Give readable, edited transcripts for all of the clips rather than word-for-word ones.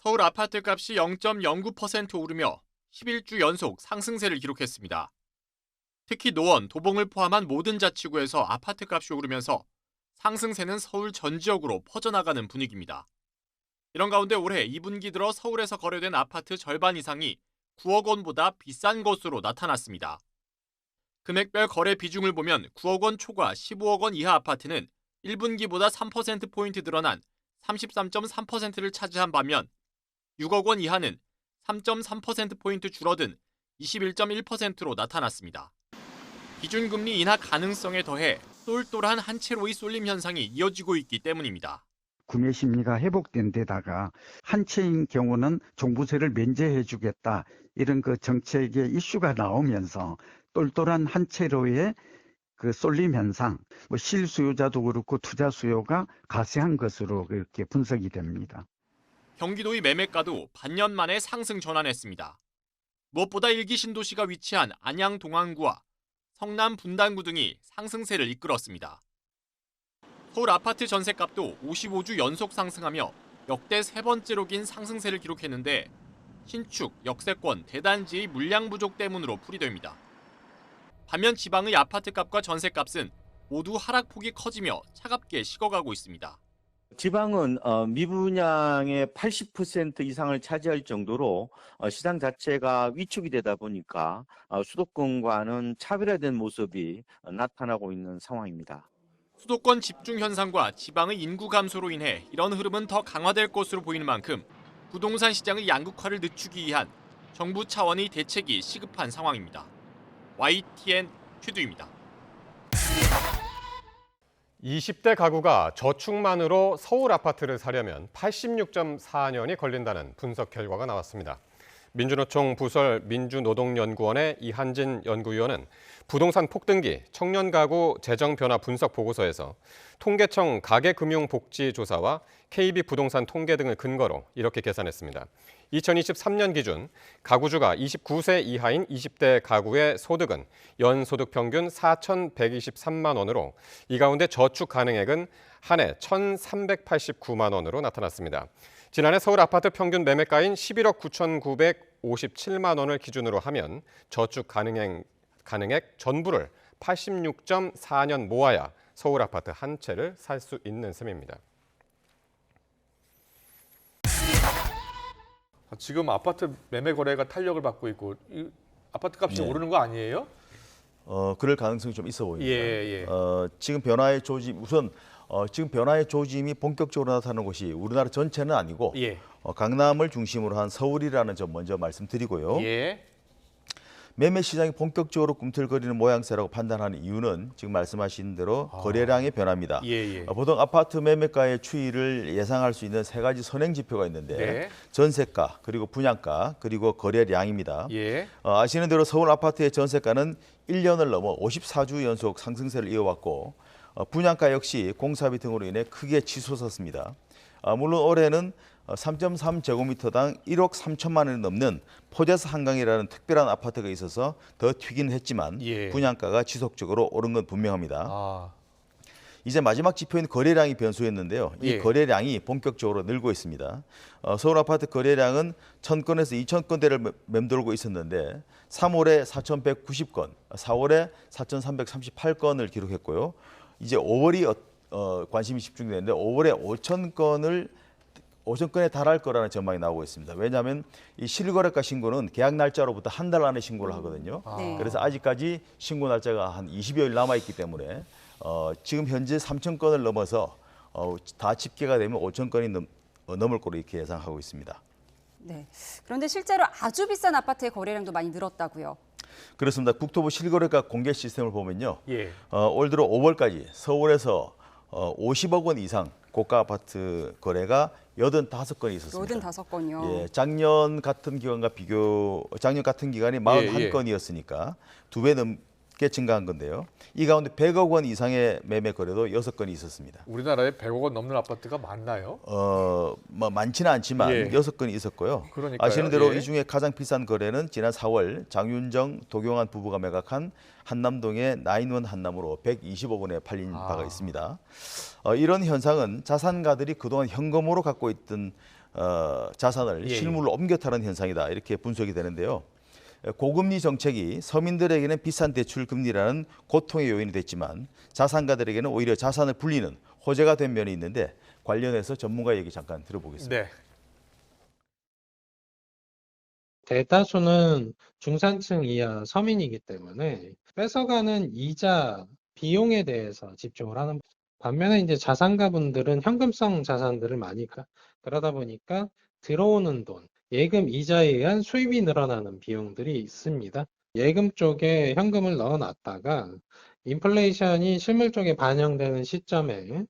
서울 아파트 값이 0.09% 오르며 11주 연속 상승세를 기록했습니다. 특히 노원, 도봉을 포함한 모든 자치구에서 아파트 값이 오르면서 상승세는 서울 전 지역으로 퍼져나가는 분위기입니다. 이런 가운데 올해 2분기 들어 서울에서 거래된 아파트 절반 이상이 9억 원보다 비싼 것으로 나타났습니다. 금액별 거래 비중을 보면 9억 원 초과 15억 원 이하 아파트는 1분기보다 3%포인트 늘어난 33.3%를 차지한 반면 6억 원 이하는 3.3%포인트 줄어든 21.1%로 나타났습니다. 기준금리 인하 가능성에 더해 똘똘한 한 채로의 쏠림 현상이 이어지고 있기 때문입니다. 구매 심리가 회복된 데다가 한 채인 경우는 종부세를 면제해 주겠다 이런 그 정책의 이슈가 나오면서 똘똘한 한 채로의 그 쏠림 현상, 실수요자도 그렇고 투자 수요가 가세한 것으로 그렇게 분석이 됩니다. 경기도의 매매가도 반년 만에 상승 전환했습니다. 무엇보다 1기 신도시가 위치한 안양 동안구와 성남 분당구 등이 상승세를 이끌었습니다. 서울 아파트 전셋값도 55주 연속 상승하며 역대 세 번째로 긴 상승세를 기록했는데 신축, 역세권, 대단지의 물량 부족 때문으로 풀이됩니다. 반면 지방의 아파트값과 전셋값은 모두 하락폭이 커지며 차갑게 식어가고 있습니다. 지방은 미분양의 80% 이상을 차지할 정도로 시장 자체가 위축이 되다 보니까 수도권과는 차별화된 모습이 나타나고 있는 상황입니다. 수도권 집중 현상과 지방의 인구 감소로 인해 이런 흐름은 더 강화될 것으로 보이는 만큼 부동산 시장의 양극화를 늦추기 위한 정부 차원의 대책이 시급한 상황입니다. YTN 큐두입니다. 20대 가구가 저축만으로 서울 아파트를 사려면 86.4년이 걸린다는 분석 결과가 나왔습니다. 민주노총 부설 민주노동연구원의 이한진 연구위원은 부동산 폭등기 청년 가구 재정 변화 분석 보고서에서 통계청 가계금융복지조사와 KB 부동산 통계 등을 근거로 이렇게 계산했습니다. 2023년 기준 가구주가 29세 이하인 20대 가구의 소득은 연소득 평균 4,123만 원으로 이 가운데 저축 가능액은 한 해 1,389만 원으로 나타났습니다. 지난해 서울 아파트 평균 매매가인 11억 9,957만 원을 기준으로 하면 저축 가능액 전부를 86.4년 모아야 서울 아파트 한 채를 살 수 있는 셈입니다. 지금 아파트 매매 거래가 탄력을 받고 있고 이 아파트 값이 오르는 거 아니에요? 그럴 가능성이 좀 있어 보입니다. 예. 지금 변화의 조짐 우선 지금 변화의 조짐이 본격적으로 나타나는 곳이 우리나라 전체는 아니고 예. 강남을 중심으로 한 서울이라는 점 먼저 말씀드리고요. 예. 매매 시장이 본격적으로 꿈틀거리는 모양새라고 판단하는 이유는 지금 말씀하신 대로 거래량의 변화입니다. 예. 보통 아파트 매매가의 추이를 예상할 수 있는 세 가지 선행 지표가 있는데 네. 전세가, 그리고 분양가, 그리고 거래량입니다. 예. 아시는 대로 서울 아파트의 전세가는 1년을 넘어 54주 연속 상승세를 이어왔고 분양가 역시 공사비 등으로 인해 크게 치솟았습니다. 물론 올해는 3.3제곱미터당 1억 3천만 원이 넘는 포제스 한강이라는 특별한 아파트가 있어서 더 튀긴 했지만 예. 분양가가 지속적으로 오른 건 분명합니다. 아. 이제 마지막 지표인 거래량이 변수였는데요. 이 예. 거래량이 본격적으로 늘고 있습니다. 서울 아파트 거래량은 1,000건에서 2,000건대를 맴돌고 있었는데 3월에 4,190건, 4월에 4,338건을 기록했고요. 이제 5월이 관심이 집중되는데 5월에 5,000건에 달할 거라는 전망이 나오고 있습니다. 왜냐하면 이 실거래가 신고는 계약 날짜로부터 한 달 안에 신고를 하거든요. 네. 그래서 아직까지 신고 날짜가 한 20여일 남아있기 때문에 지금 현재 3,000건을 넘어서 다 집계가 되면 5,000건이 넘을 거로 이렇게 예상하고 있습니다. 네. 그런데 실제로 아주 비싼 아파트의 거래량도 많이 늘었다고요. 그렇습니다. 국토부 실거래가 공개 시스템을 보면요. 예. 올 들어 5월까지 서울에서 50억 원 이상 고가 아파트 거래가 85건이 있었습니다. 85건이요. 예, 작년 같은 기간이 41건이었으니까 2배 넘게 증가한 건데요. 이 가운데 100억 원 이상의 매매 거래도 6건이 있었습니다. 우리나라에 100억 원 넘는 아파트가 많나요? 많지는 않지만 예. 6건이 있었고요. 그러니까요. 아시는 대로 예. 이 중에 가장 비싼 거래는 지난 4월 장윤정, 도경환 부부가 매각한 한남동의 나인원 한남으로 120억 원에 팔린 바가 있습니다. 이런 현상은 자산가들이 그동안 현금으로 갖고 있던 자산을 예, 예. 실물로 옮겨 타는 현상이다 이렇게 분석이 되는데요. 고금리 정책이 서민들에게는 비싼 대출 금리라는 고통의 요인이 됐지만 자산가들에게는 오히려 자산을 불리는 호재가 된 면이 있는데 관련해서 전문가 얘기 잠깐 들어보겠습니다. 네. 대다수는 중산층 이하 서민이기 때문에 뺏어가는 이자 비용에 대해서 집중을 하는 반면에 이제 자산가분들은 현금성 자산들을 많이 그러다 보니까 들어오는 돈, 예금 이자에 의한 수입이 늘어나는 비용들이 있습니다. 예금 쪽에 현금을 넣어놨다가 인플레이션이 실물 쪽에 반영되는 시점에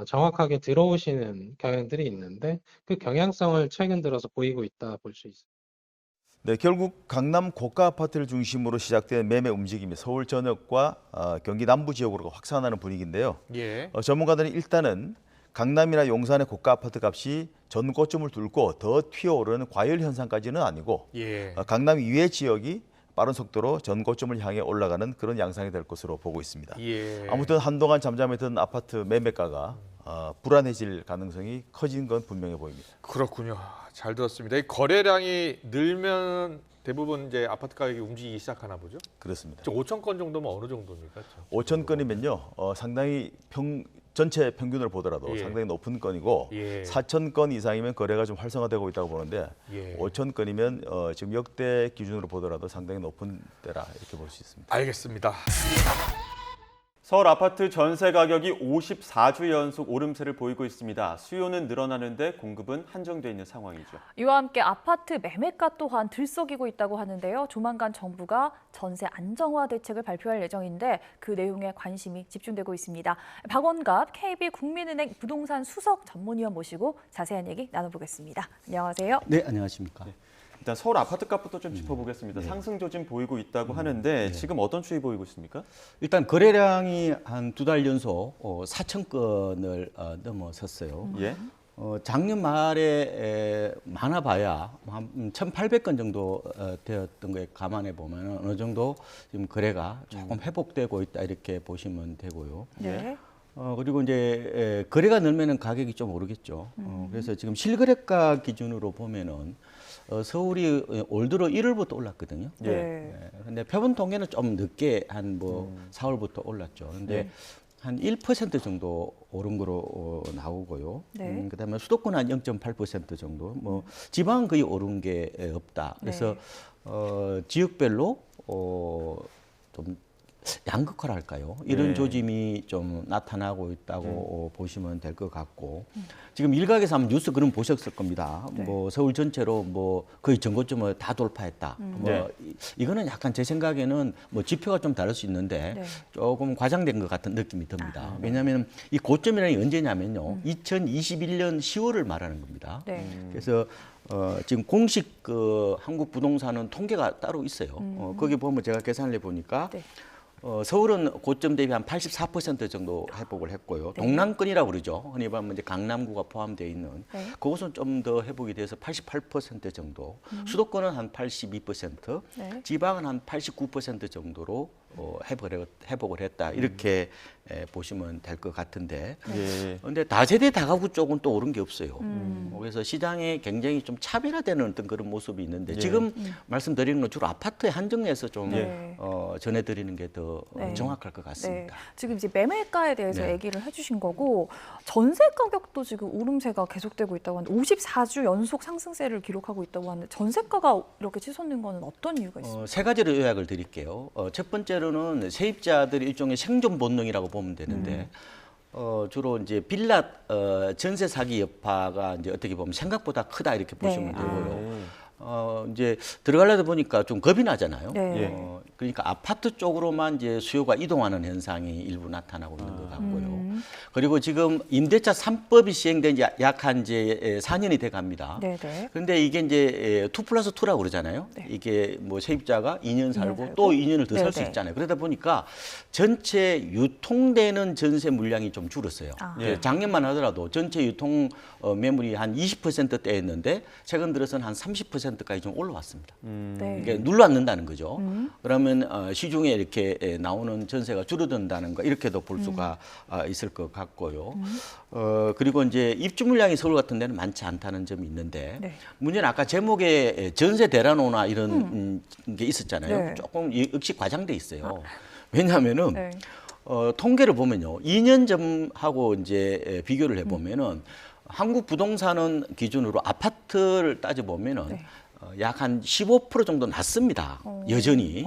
정확하게 들어오시는 경향들이 있는데 그 경향성을 최근 들어서 보이고 있다 볼 수 있습니다. 네, 결국 강남 고가 아파트를 중심으로 시작된 매매 움직임이 서울 전역과 경기 남부 지역으로 확산하는 분위기인데요. 예. 전문가들은 일단은 강남이나 용산의 고가 아파트 값이 전 고점을 뚫고 더 튀어오르는 과열 현상까지는 아니고 예. 강남 이외 지역이 빠른 속도로 전 고점을 향해 올라가는 그런 양상이 될 것으로 보고 있습니다. 예. 아무튼 한동안 잠잠했던 아파트 매매가가 불안해질 가능성이 커진 건 분명해 보입니다. 그렇군요. 잘 들었습니다. 이 거래량이 늘면 대부분 이제 아파트 가격이 움직이기 시작하나 보죠. 그렇습니다. 5천 건 정도면 어느 정도입니까? 5천 건이면요, 상당히 전체 평균을 보더라도 예. 상당히 높은 건이고 예. 4천 건 이상이면 거래가 좀 활성화되고 있다고 보는데 예. 5천 건이면 지금 역대 기준으로 보더라도 상당히 높은 때라 이렇게 볼 수 있습니다. 알겠습니다. 서울 아파트 전세 가격이 54주 연속 오름세를 보이고 있습니다. 수요는 늘어나는데 공급은 한정돼 있는 상황이죠. 이와 함께 아파트 매매가 또한 들썩이고 있다고 하는데요. 조만간 정부가 전세 안정화 대책을 발표할 예정인데 그 내용에 관심이 집중되고 있습니다. 박원갑 KB국민은행 부동산 수석 전문위원 모시고 자세한 얘기 나눠보겠습니다. 안녕하세요. 네, 안녕하십니까. 일단 서울 아파트 값부터 좀 짚어보겠습니다. 네. 상승 조짐 보이고 있다고 하는데 지금 어떤 추이 보이고 있습니까? 일단 거래량이 한 2달 연속 4천 건을 넘어섰어요. 예. 작년 말에 많아봐야 한 1,800건 정도 되었던 거에 감안해 보면 어느 정도 지금 거래가 조금 회복되고 있다 이렇게 보시면 되고요. 네. 그리고 이제 거래가 늘면은 가격이 좀 오르겠죠. 그래서 지금 실거래가 기준으로 보면은 서울이 올 들어 1월부터 올랐거든요. 네. 근데 표본 통계는 좀 늦게 한 4월부터 올랐죠. 근데 한 1% 정도 오른 거로 나오고요. 네. 그다음에 수도권 한 0.8% 정도. 뭐 지방은 거의 오른 게 없다. 그래서 지역별로 좀 양극화랄까요? 이런 네. 조짐이 좀 나타나고 있다고 보시면 될 것 같고 지금 일각에서 한번 뉴스 그럼 보셨을 겁니다. 네. 뭐 서울 전체로 뭐 거의 전고점을 다 돌파했다. 뭐 이거는 약간 제 생각에는 뭐 지표가 좀 다를 수 있는데 네. 조금 과장된 것 같은 느낌이 듭니다. 왜냐하면 이 고점이라는 게 언제냐면요. 2021년 10월을 말하는 겁니다. 네. 그래서 지금 공식 그 한국 부동산은 통계가 따로 있어요. 거기 보면 제가 계산을 해보니까 네. 서울은 고점 대비 한 84% 정도 회복을 했고요. 네. 동남권이라고 그러죠. 흔히 보면 이제 강남구가 포함되어 있는 네. 그곳은 좀 더 회복이 돼서 88% 정도. 수도권은 한 82%, 네. 지방은 한 89% 정도로 회복을 했다. 이렇게 보시면 될 것 같은데. 예. 그런데 다세대 다가구 쪽은 또 오른 게 없어요. 그래서 시장에 굉장히 좀 차별화되는 어떤 그런 모습이 있는데 지금 말씀드리는 건 주로 아파트에 한정해서 좀 네. 전해드리는 게 더 네. 정확할 것 네. 같습니다. 지금 이제 매매가에 대해서 네. 얘기를 해주신 거고 전세 가격도 지금 오름세가 계속되고 있다고 하는데 54주 연속 상승세를 기록하고 있다고 하는데 전세가가 이렇게 치솟는 거는 어떤 이유가 있습니까? 세 가지로 요약을 드릴게요. 첫 번째로는 세입자들의 일종의 생존 본능이라고 보면 되는데 주로 이제 빌라 전세 사기 여파가 이제 어떻게 보면 생각보다 크다 이렇게 보시면 네. 되고요. 이제 들어가려다 보니까 좀 겁이 나잖아요. 네. 그러니까 아파트 쪽으로만 이제 수요가 이동하는 현상이 일부 나타나고 있는 것 같고요. 그리고 지금 임대차 3법이 시행된 지 약 한 이제 4년이 돼 갑니다. 네네. 그런데 이게 이제 2+2라고 그러잖아요. 네. 이게 뭐 세입자가 2년 살고 살고. 또 2년을 더 살 수 네네. 있잖아요. 그러다 보니까 전체 유통되는 전세 물량이 좀 줄었어요. 아. 작년만 하더라도 전체 유통 매물이 한 20%대였는데 최근 들어서는 한 30% 20%까지 좀 올라왔습니다. 네. 이게 눌러앉는다는 거죠. 그러면 시중에 이렇게 나오는 전세가 줄어든다는 거 이렇게도 볼 수가 있을 것 같고요. 그리고 이제 입주 물량이 서울 같은 데는 많지 않다는 점이 있는데 네. 문제는 아까 제목에 전세 대란오나 이런 게 있었잖아요. 네. 조금 역시 과장돼 있어요. 왜냐하면은 네. 통계를 보면요, 2년 전하고 이제 비교를 해보면은 한국 부동산은 기준으로 아파트를 따져 보면은 네. 약 한 15% 정도 낮습니다. 여전히.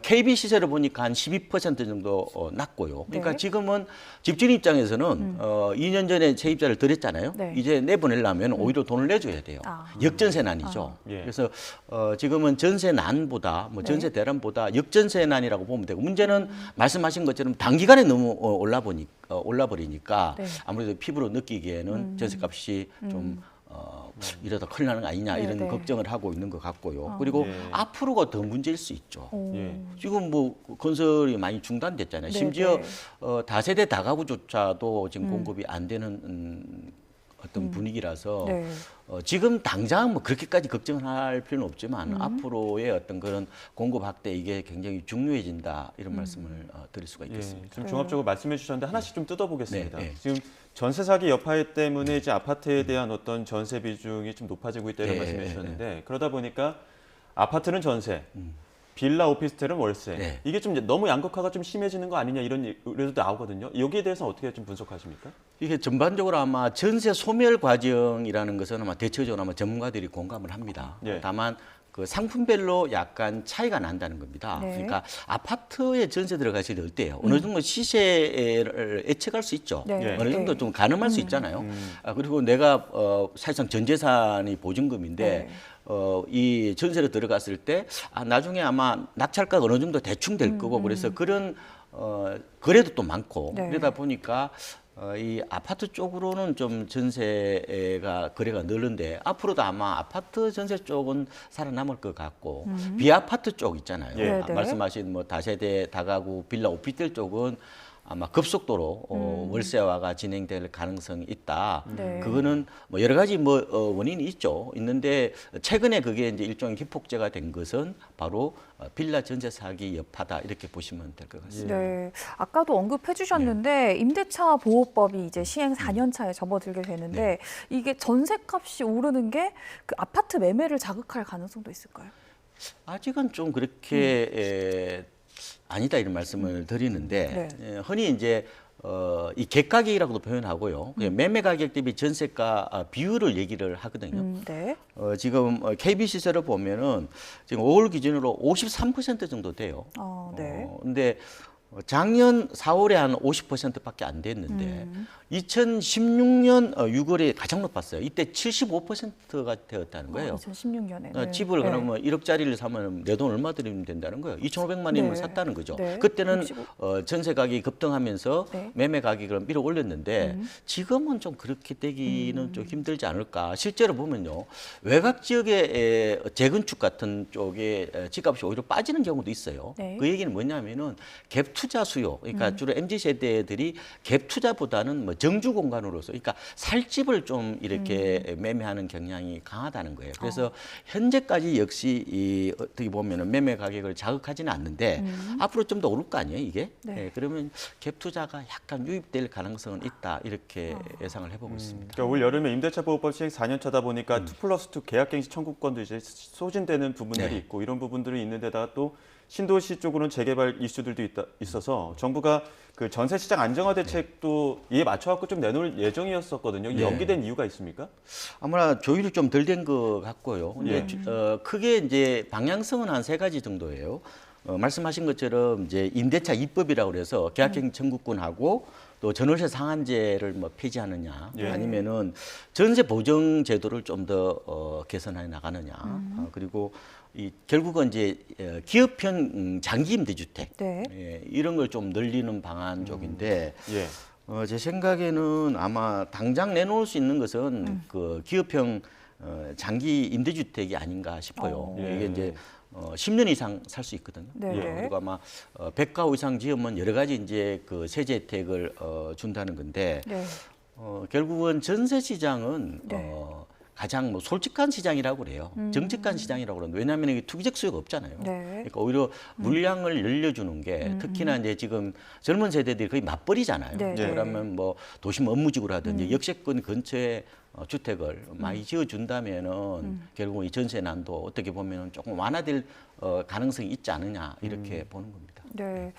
KB 시세를 보니까 한 12% 정도 낮고요. 그러니까 네. 지금은 집주인 입장에서는 2년 전에 세입자를 덜 했잖아요. 네. 이제 내보내려면 오히려 돈을 내줘야 돼요. 역전세난이죠. 예. 그래서 지금은 전세난보다 뭐 네. 전세 대란보다 역전세난이라고 보면 되고 문제는 말씀하신 것처럼 단기간에 너무 올라버리니까 네. 아무래도 피부로 느끼기에는 전세값이 좀 이러다 큰일 나는 거 아니냐 이런 네. 걱정을 하고 있는 것 같고요. 그리고 예. 앞으로가 더 문제일 수 있죠. 예. 지금 뭐 건설이 많이 중단됐잖아요. 네, 심지어 네. 다세대 다가구조차도 지금 공급이 안 되는 어떤 분위기라서 네. 지금 당장 뭐 그렇게까지 걱정할 필요는 없지만 앞으로의 어떤 그런 공급 확대 이게 굉장히 중요해진다 이런 말씀을 드릴 수가 예, 있겠습니다. 좀 종합적으로 말씀해 주셨는데 하나씩 좀 뜯어보겠습니다. 네, 네. 지금 전세 사기 여파에 때문에 이제 아파트에 대한 어떤 전세 비중이 좀 높아지고 있다 이런 네, 말씀해 네, 주셨는데 그러다 보니까 아파트는 전세, 빌라 오피스텔은 월세. 네. 이게 좀 이제 너무 양극화가 좀 심해지는 거 아니냐 이런 우려도 나오거든요. 여기에 대해서 어떻게 좀 분석하십니까? 이게 전반적으로 아마 전세 소멸 과정이라는 것은 아마 대체적으로 아마 전문가들이 공감을 합니다. 예. 다만 그 상품별로 약간 차이가 난다는 겁니다. 네. 그러니까 아파트에 전세 들어가실 때 어때요? 어느 정도 시세를 예측할 수 있죠. 네. 어느 정도 네. 좀 가늠할 수 있잖아요. 그리고 내가 사실상 전 재산이 보증금인데 네. 이 전세로 들어갔을 때 나중에 아마 낙찰가가 어느 정도 대충 될 거고 그래서 그런 거래도 또 많고 네. 그러다 보니까 이 아파트 쪽으로는 좀 전세가 거래가 늘는데 앞으로도 아마 아파트 전세 쪽은 살아남을 것 같고 비아파트 쪽 있잖아요. 예. 네. 말씀하신 뭐 다세대 다가구 빌라 오피스텔 쪽은 아마 급속도로 월세화가 진행될 가능성이 있다. 네. 그거는 뭐 여러 가지 뭐 원인이 있는데 최근에 그게 이제 일종의 기폭제가 된 것은 바로 빌라 전세 사기 여파다 이렇게 보시면 될 것 같습니다. 네, 아까도 언급해 주셨는데 임대차 보호법이 이제 시행 4년 차에 접어들게 되는데 이게 전세값이 오르는 게 그 아파트 매매를 자극할 가능성도 있을까요? 아직은 좀 그렇게 아니다 이런 말씀을 드리는데 흔히 이제 이 객가격이라고도 표현하고요. 매매 가격 대비 전세가 비율을 얘기를 하거든요. 네. 지금 KB 시세를 보면은 지금 5월 기준으로 53% 정도 돼요. 네. 근데 작년 4월에 한 50%밖에 안 됐는데 2016년 6월에 가장 높았어요. 이때 75%가 되었다는 거예요. 2016년에. 집을 그러면 1억짜리를 사면 내 돈 얼마 들이면 된다는 거예요. 2,500만 원이면 샀다는 거죠. 네. 그때는 65. 전세 가격이 급등하면서 네. 매매 가격을 밀어 올렸는데 지금은 좀 그렇게 되기는 좀 힘들지 않을까. 실제로 보면요. 외곽 지역의 재건축 같은 쪽에 집값이 오히려 빠지는 경우도 있어요. 네. 그 얘기는 뭐냐면은 갭 투자 수요. 그러니까 주로 MZ세대들이 갭 투자보다는 뭐 정주 공간으로서 그러니까 살 집을 좀 이렇게 매매하는 경향이 강하다는 거예요. 그래서 현재까지 역시 이 어떻게 보면은 매매 가격을 자극하지는 않는데 앞으로 좀 더 오를 거 아니에요, 이게? 네. 그러면 갭 투자가 약간 유입될 가능성은 있다. 이렇게 예상을 해보고 있습니다. 그러니까 올 여름에 임대차 보호법 시행 4년 차다 보니까 2+2 계약갱신 청구권도 이제 소진되는 부분들이 네. 있고 이런 부분들이 있는데다가 또 신도시 쪽으로는 재개발 이슈들도 있어서 정부가 그 전세 시장 안정화 대책도 이에 맞춰갖고 좀 내놓을 예정이었었거든요. 네. 연기된 이유가 있습니까? 아무나 조율이 좀 덜 된 것 같고요. 근데 크게 이제 방향성은 한 3가지 정도예요. 말씀하신 것처럼 이제 임대차 입법이라고 그래서 계약갱신 청구권하고 또 전월세 상한제를 뭐 폐지하느냐 아니면은 전세 보정 제도를 좀 더 개선해 나가느냐 그리고 결국은 이제 기업형 장기 임대주택 이런 걸 좀 늘리는 방안 쪽인데 제 생각에는 아마 당장 내놓을 수 있는 것은 그 기업형 장기 임대주택이 아닌가 싶어요. 이게 이제 10년 이상 살 수 있거든요. 그리고 아마 100가구 이상 지으면 여러 가지 이제 그 세제 혜택을 준다는 건데 결국은 전세 시장은 가장 뭐 솔직한 시장이라고 그래요. 정직한 시장이라고 그러는데 왜냐하면 이게 투기적 수요가 없잖아요. 네. 그러니까 오히려 물량을 늘려주는 게 특히나 이제 지금 젊은 세대들이 거의 맞벌이잖아요. 네. 그러면 뭐 도심 업무지구라든지 역세권 근처에 주택을 많이 지어준다면은 결국 이 전세난도 어떻게 보면은 조금 완화될 가능성이 있지 않느냐 이렇게 보는 겁니다. 네.